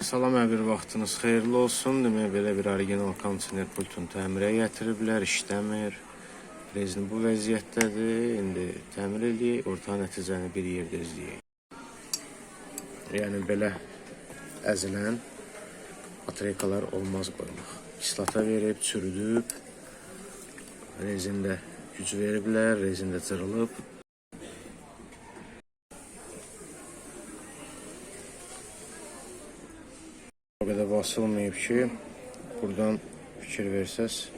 Salam, hər bir vaxtınız xeyirli olsun. Demək, belə bir orijinal kondisyoner pultunu təmirə gətiriblər, işləmir. Rezin bu vəziyyətdədir. İndi təmir edək, orta nəticəni bir yerdə izləyək. Yəni, belə əzilən batareykalar olmaz qoymaq. Kislata verib, çürüdüb, rezində güc veriblər, rezində cırılıb. O qədər basılmayıb ki, buradan fikir versəz,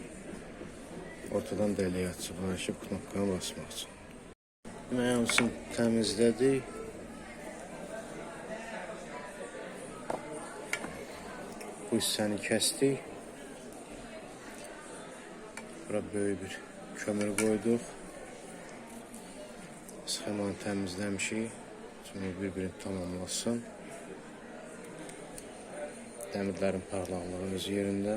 ortadan dəliyə açıb, ki, knopkaya basmaq üçün. Mənim üçün təmizlədik. Bu hissəni kəsdik. Bura böyük bir kömür qoyduq. Sxemanı təmizləmişik. Çünki bir-birini tamamlasın. Dəmirlərin parlaqlığı öz yerində.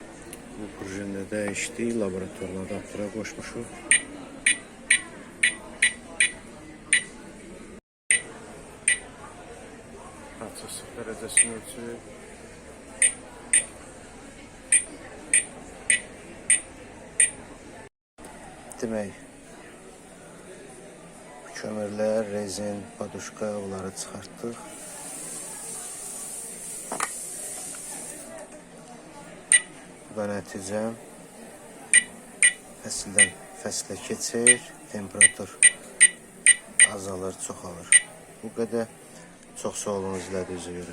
Bu prujini dəyişdik, laboratoruna adaptıra qoşmuşuq. Prosesor dərəcəsini ölçürük. Demək, kömürlər, rezin, paduşka, onları çıxartdıq. Bu da nəticə. Fəsildən fəsilə keçir, temperatur azalır, çoxalır. Bu qədər. Çox sağ olun izlədiyinizə görə.